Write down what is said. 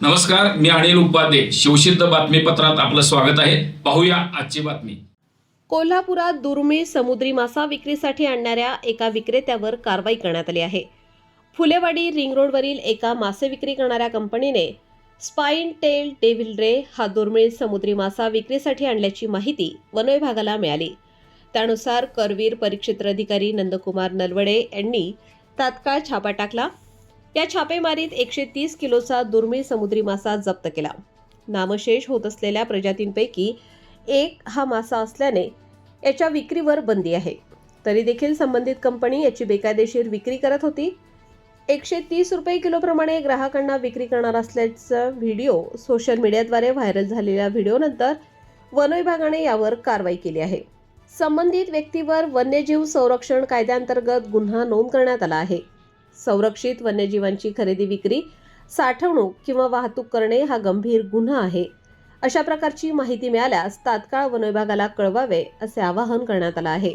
नमस्कार, मी अनिल उपाध्ये. शिवसिद्ध बातमीपत्रात आपलं स्वागत आहे. पाहूया आजची बातमी. कोल्हापुरात दुर्मिळ समुद्री मासा विक्रीसाठी आणणाऱ्या एका विक्रेत्यावर कारवाई करण्यात आली आहे. फुलेवाडी रिंग रोडवरील एका मासे विक्री करणाऱ्या कंपनीने स्पाइन टेल डेव्हिल रे हा दुर्मिळ समुद्री मासा विक्रीसाठी आणल्याची माहिती वन विभागाला मिळाली. त्यानुसार करवीर परिक्षेत्र अधिकारी नंदकुमार नलवडे यांनी तात्काळ छापा टाकला. या छापेमारीत 130 किलोचा दुर्मिळ समुद्री मासा जप्त केला. नामशेष होत असलेल्या प्रजातींपैकी एक हा मासा असल्याने याच्या विक्रीवर बंदी आहे. तरी देखील संबंधित कंपनी याची बेकायदेशीर विक्री करत होती. 130 रुपये किलोप्रमाणे ग्राहकांना विक्री करणार असल्याचा व्हिडिओ सोशल मीडियाद्वारे व्हायरल झालेल्या व्हिडिओनंतर वन विभागाने यावर कारवाई केली आहे. संबंधित व्यक्तीवर वन्यजीव संरक्षण कायद्याअंतर्गत गुन्हा नोंद करण्यात आला आहे. संरक्षित वन्यजीवांची खरेदी विक्री, साठवणूक किंवा वाहतूक करणे हा गंभीर गुन्हा आहे. अशा प्रकारची माहिती मिळाल्यास तात्काळ वन विभागाला कळवावे असे आवाहन करण्यात आले आहे.